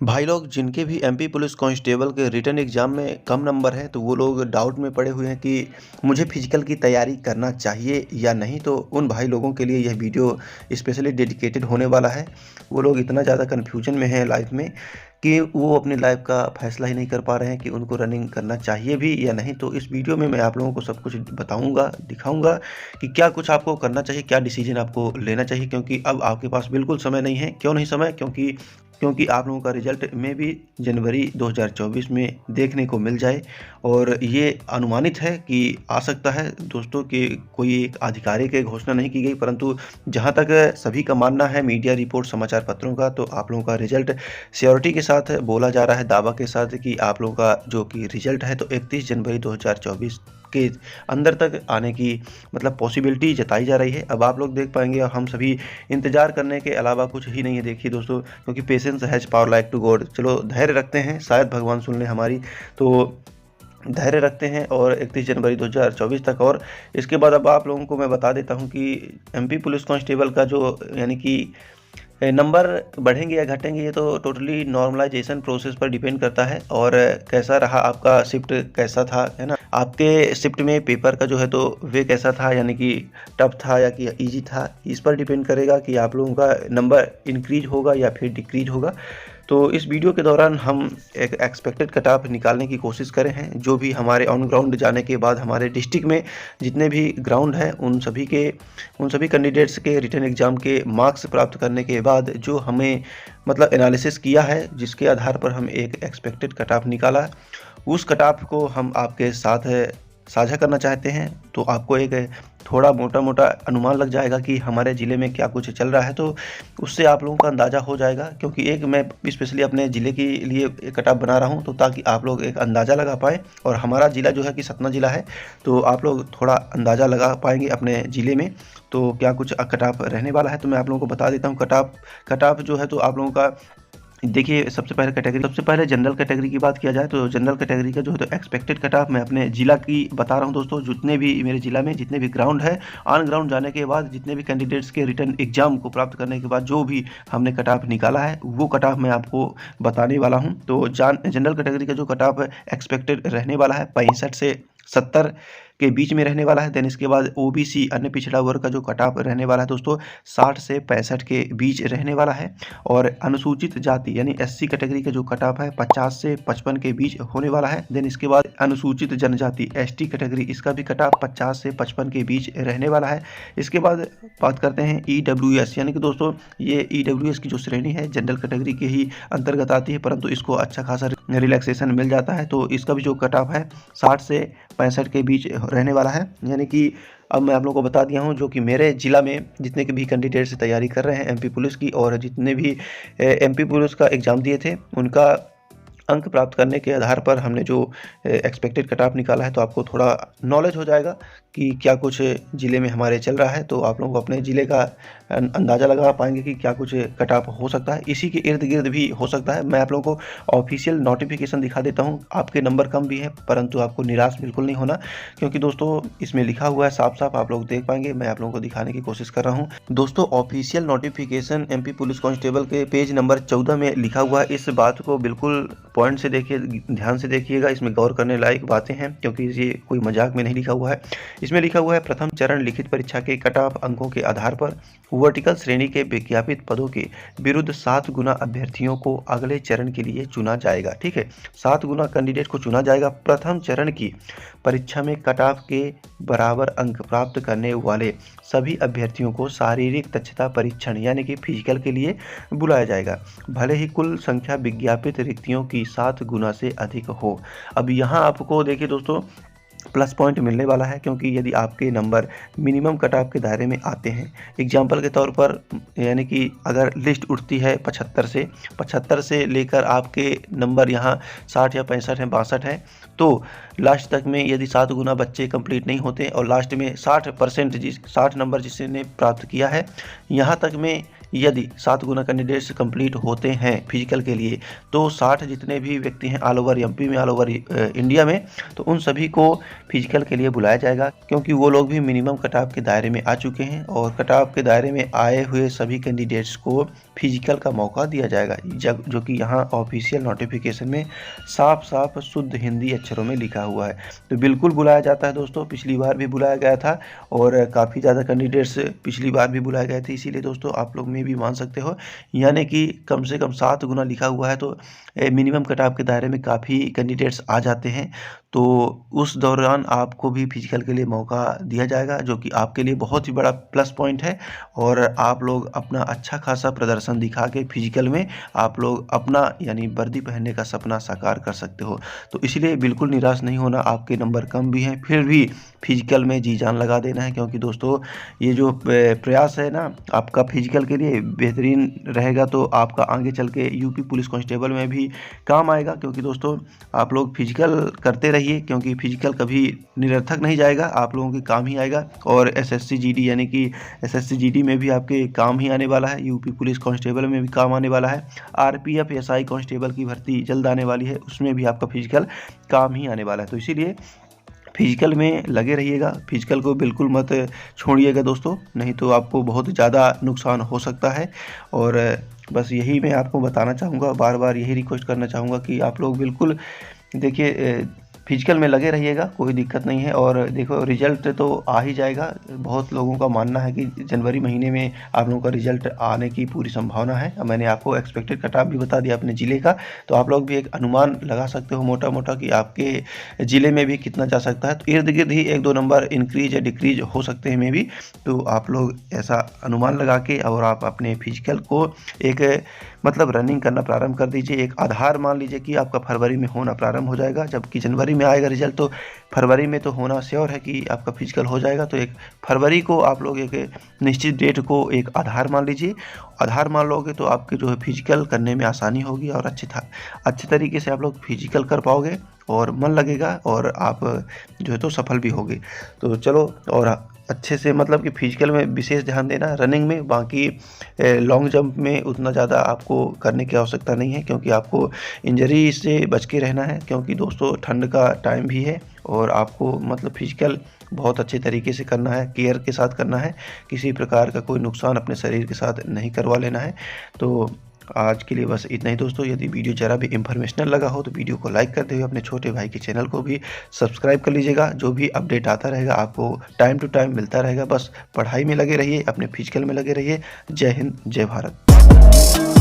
भाई लोग जिनके भी एमपी पुलिस कांस्टेबल के रिटन एग्ज़ाम में कम नंबर हैं तो वो लोग डाउट में पड़े हुए हैं कि मुझे फिजिकल की तैयारी करना चाहिए या नहीं। तो उन भाई लोगों के लिए यह वीडियो स्पेशली डेडिकेटेड होने वाला है। वो लोग इतना ज़्यादा कन्फ्यूजन में हैं लाइफ में कि वो अपनी लाइफ का फैसला ही नहीं कर पा रहे हैं कि उनको रनिंग करना चाहिए भी या नहीं। तो इस वीडियो में मैं आप लोगों को सब कुछ बताऊँगा, दिखाऊँगा कि क्या कुछ आपको करना चाहिए, क्या डिसीजन आपको लेना चाहिए, क्योंकि अब आपके पास बिल्कुल समय नहीं है। क्यों नहीं समय? क्योंकि आप लोगों का रिजल्ट में भी जनवरी 2024 में देखने को मिल जाए। और ये अनुमानित है कि आ सकता है दोस्तों कि कोई एक आधिकारिक घोषणा नहीं की गई, परंतु जहां तक सभी का मानना है, मीडिया रिपोर्ट, समाचार पत्रों का, तो आप लोगों का रिजल्ट श्योरिटी के साथ बोला जा रहा है, दावा के साथ, कि आप लोगों का जो कि रिजल्ट है तो 31 जनवरी 2024 के अंदर तक आने की मतलब पॉसिबिलिटी जताई जा रही है। अब आप लोग देख पाएंगे और हम सभी इंतज़ार करने के अलावा कुछ ही नहीं है। देखिए दोस्तों, क्योंकि patience has power like to God. चलो धैर्य रखते हैं, शायद भगवान सुन ले हमारी। तो धैर्य रखते हैं और 31 जनवरी 2024 तक। और इसके बाद अब आप लोगों को मैं बता देता हूं कि एमपी पुलिस कांस्टेबल का जो यानी कि नंबर बढ़ेंगे या घटेंगे, ये तो टोटली नॉर्मलाइजेशन प्रोसेस पर डिपेंड करता है। और कैसा रहा आपका शिफ्ट, कैसा था, है ना, आपके शिफ्ट में पेपर का जो है तो वे कैसा था, यानी कि टफ था या कि इजी था, इस पर डिपेंड करेगा कि आप लोगों का नंबर इंक्रीज होगा या फिर डिक्रीज होगा। तो इस वीडियो के दौरान हम एक एक्सपेक्टेड कट ऑफ निकालने की कोशिश करें हैं, जो भी हमारे ऑन ग्राउंड जाने के बाद हमारे डिस्ट्रिक्ट में जितने भी ग्राउंड हैं उन सभी कैंडिडेट्स के रिटन एग्ज़ाम के मार्क्स प्राप्त करने के बाद जो हमें मतलब एनालिसिस किया है, जिसके आधार पर हम एक एक्सपेक्टेड कट ऑफ निकाला, उस कट ऑफ को हम आपके साथ साझा करना चाहते हैं। तो आपको एक थोड़ा मोटा अनुमान लग जाएगा कि हमारे ज़िले में क्या कुछ चल रहा है, तो उससे आप लोगों का अंदाज़ा हो जाएगा। क्योंकि एक मैं स्पेशली अपने ज़िले के लिए एक कट ऑफ बना रहा हूं, तो ताकि आप लोग एक अंदाज़ा लगा पाएँ। और हमारा ज़िला जो है कि सतना ज़िला है, तो आप लोग थोड़ा अंदाज़ा लगा पाएंगे अपने ज़िले में तो क्या कुछ कट ऑफ रहने वाला है। तो मैं आप लोगों को बता देता हूँ कट ऑफ जो है तो आप लोगों का देखिए, सबसे पहले जनरल कैटेगरी की बात किया जाए तो जनरल कैटेगरी का जो है तो एक्सपेक्टेड कट ऑफ मैं अपने ज़िला की बता रहा हूं दोस्तों। जितने भी मेरे ज़िला में जितने भी ग्राउंड है, ऑन ग्राउंड जाने के बाद जितने भी कैंडिडेट्स के रिटन एग्जाम को प्राप्त करने के बाद जो भी हमने कट ऑफ निकाला है, वो कट ऑफ मैं आपको बताने वाला हूँ। तो जनरल कैटेगरी का जो कट ऑफ एक्सपेक्टेड रहने वाला है 65 से 70 के बीच में रहने वाला है। देन इसके बाद ओबीसी अन्य पिछड़ा वर्ग का जो कट ऑफ रहने वाला है दोस्तों 60 से 65 के बीच रहने वाला है। और अनुसूचित जाति यानी एससी कैटेगरी का जो कट ऑफ है 50 से 55 के बीच होने वाला है। देन इसके बाद अनुसूचित जनजाति एसटी कैटेगरी, इसका भी कट ऑफ 50 से 55 के बीच रहने वाला है। इसके बाद बात करते हैं ईडब्ल्यूएस, यानी कि दोस्तों ये ईडब्ल्यूएस की जो श्रेणी है जनरल कैटेगरी के ही अंतर्गत आती है, परंतु इसको अच्छा खासा रिलैक्सेशन मिल जाता है। तो इसका भी जो कट ऑफ है 60 से 65 के बीच रहने वाला है। यानी कि अब मैं आप लोगों को बता दिया हूं जो कि मेरे ज़िला में जितने के भी कैंडिडेट्स तैयारी कर रहे हैं एमपी पुलिस की, और जितने भी एमपी पुलिस का एग्ज़ाम दिए थे, उनका अंक प्राप्त करने के आधार पर हमने जो एक्सपेक्टेड कट ऑफ निकाला है, तो आपको थोड़ा नॉलेज हो जाएगा कि क्या कुछ ज़िले में हमारे चल रहा है। तो आप लोग अपने ज़िले का अंदाज़ा लगा पाएंगे कि क्या कुछ कट ऑफ हो सकता है। इसी के इर्द गिर्द भी हो सकता है। मैं आप लोगों को ऑफिशियल नोटिफिकेशन दिखा देता हूं। आपके नंबर कम भी है, परंतु आपको निराश बिल्कुल नहीं होना, क्योंकि दोस्तों इसमें लिखा हुआ है साफ साफ, आप लोग देख पाएंगे। मैं आप लोगों को दिखाने की कोशिश कर रहा हूँ दोस्तों। Official notification MP police constable के पेज नंबर 14 में लिखा हुआ है। इस बात को बिल्कुल पॉइंट से देखिए, ध्यान से देखिएगा, इसमें गौर करने लायक बातें हैं, क्योंकि ये कोई मजाक में नहीं लिखा हुआ है। इसमें लिखा हुआ है प्रथम चरण लिखित परीक्षा के कट ऑफ अंकों के आधार पर वर्टिकल श्रेणी के विज्ञापित पदों के विरुद्ध 7 गुना अभ्यर्थियों को अगले चरण के लिए चुना जाएगा। ठीक है, 7 गुना कैंडिडेट को चुना जाएगा। प्रथम चरण की परीक्षा में कट ऑफ के बराबर अंक प्राप्त करने वाले सभी अभ्यर्थियों को शारीरिक दक्षता परीक्षण यानी कि फिजिकल के लिए बुलाया जाएगा, भले ही कुल संख्या विज्ञापित रिक्तियों की 7 गुना से अधिक हो। अब यहाँ आपको देखिए दोस्तों प्लस पॉइंट मिलने वाला है, क्योंकि यदि आपके नंबर मिनिमम कट ऑफ के दायरे में आते हैं, एग्जाम्पल के तौर पर, यानी कि अगर लिस्ट उठती है 75 से लेकर आपके नंबर यहाँ 60 या 65 है, 62 है, तो लास्ट तक में यदि 7 गुना बच्चे कंप्लीट नहीं होते और लास्ट में 60% 60 नंबर जिसने प्राप्त किया है, यहाँ तक में यदि 7 गुना कैंडिडेट्स कंप्लीट होते हैं फिजिकल के लिए, तो 60 जितने भी व्यक्ति हैं ऑल ओवर एमपी में, ऑल ओवर इंडिया में, तो उन सभी को फिजिकल के लिए बुलाया जाएगा, क्योंकि वो लोग भी मिनिमम कट ऑफ के दायरे में आ चुके हैं और कट ऑफ के दायरे में आए हुए सभी कैंडिडेट्स को फिजिकल का मौका दिया जाएगा, जो कि यहाँ ऑफिशियल नोटिफिकेशन में साफ साफ शुद्ध हिंदी अक्षरों में लिखा हुआ है। तो बिल्कुल बुलाया जाता है दोस्तों, पिछली बार भी बुलाया गया था और काफ़ी ज़्यादा कैंडिडेट्स पिछली बार भी बुलाए गए थे, इसीलिए दोस्तों आप लोग में भी मान सकते हो, यानी कि कम से कम 7 गुना लिखा हुआ है, तो मिनिमम कट ऑफ के दायरे में काफ़ी कैंडिडेट्स आ जाते हैं। तो उस दौरान आपको भी फिजिकल के लिए मौका दिया जाएगा, जो कि आपके लिए बहुत ही बड़ा प्लस पॉइंट है और आप लोग अपना अच्छा खासा प्रदर्शन दिखा के फिजिकल में आप लोग अपना यानी वर्दी पहनने का सपना साकार कर सकते हो। तो इसलिए बिल्कुल निराश नहीं होना, आपके नंबर कम भी हैं फिर भी फिजिकल में जी जान लगा देना है, क्योंकि दोस्तों ये जो प्रयास है ना आपका फिजिकल के लिए बेहतरीन रहेगा, तो आपका आगे चल के यूपी पुलिस कांस्टेबल में भी काम आएगा। क्योंकि दोस्तों आप लोग फिजिकल करते रहिए, क्योंकि फिजिकल कभी निरर्थक नहीं जाएगा, आप लोगों के काम ही आएगा। और एसएससी जीडी यानी कि एसएससी जीडी में भी आपके काम ही आने वाला है, यूपी पुलिस कांस्टेबल में भी काम आने वाला है, आरपीएफ एसआई कांस्टेबल की भर्ती जल्द आने वाली है, उसमें भी आपका फिजिकल काम ही आने वाला है। तो इसीलिए फिजिकल में लगे रहिएगा, फिजिकल को बिल्कुल मत छोड़िएगा दोस्तों, नहीं तो आपको बहुत ज़्यादा नुकसान हो सकता है। और बस यही मैं आपको बताना चाहूँगा, बार बार यही रिक्वेस्ट करना चाहूँगा कि आप लोग बिल्कुल देखिए फिजिकल में लगे रहिएगा, कोई दिक्कत नहीं है। और देखो रिजल्ट तो आ ही जाएगा, बहुत लोगों का मानना है कि जनवरी महीने में आप लोगों का रिजल्ट आने की पूरी संभावना है। अब मैंने आपको एक्सपेक्टेड कट ऑफ भी बता दिया अपने ज़िले का, तो आप लोग भी एक अनुमान लगा सकते हो मोटा मोटा कि आपके ज़िले में भी कितना जा सकता है। तो इर्द गिर्द ही 1-2 नंबर इंक्रीज या डिक्रीज हो सकते हैं मे भी, तो आप लोग ऐसा अनुमान लगा के और आप अपने फिजिकल को एक मतलब रनिंग करना प्रारंभ कर दीजिए। एक आधार मान लीजिए कि आपका फरवरी में होना प्रारंभ हो जाएगा, जबकि जनवरी में आएगा रिजल्ट, तो फरवरी में तो होना श्योर है कि आपका फिजिकल हो जाएगा। तो एक फरवरी को आप लोग एक निश्चित डेट को एक आधार मान लीजिए, आधार मान लोगे तो आपके जो है फिजिकल करने में आसानी होगी और अच्छे तरीके से आप लोग फिजिकल कर पाओगे और मन लगेगा और आप जो है तो सफल भी होगे। तो चलो, और अच्छे से मतलब कि फिजिकल में विशेष ध्यान देना, रनिंग में, बाकी लॉन्ग जंप में उतना ज़्यादा आपको करने की आवश्यकता नहीं है, क्योंकि आपको इंजरी से बच के रहना है, क्योंकि दोस्तों ठंड का टाइम भी है और आपको मतलब फिजिकल बहुत अच्छे तरीके से करना है, केयर के साथ करना है, किसी प्रकार का कोई नुकसान अपने शरीर के साथ नहीं करवा लेना है। तो आज के लिए बस इतना ही दोस्तों। यदि वीडियो ज़रा भी इंफॉर्मेशनल लगा हो तो वीडियो को लाइक करते हुए अपने छोटे भाई के चैनल को भी सब्सक्राइब कर लीजिएगा। जो भी अपडेट आता रहेगा आपको टाइम टू टाइम मिलता रहेगा। बस पढ़ाई में लगे रहिए, अपने फिजिकल में लगे रहिए। जय हिंद, जय भारत।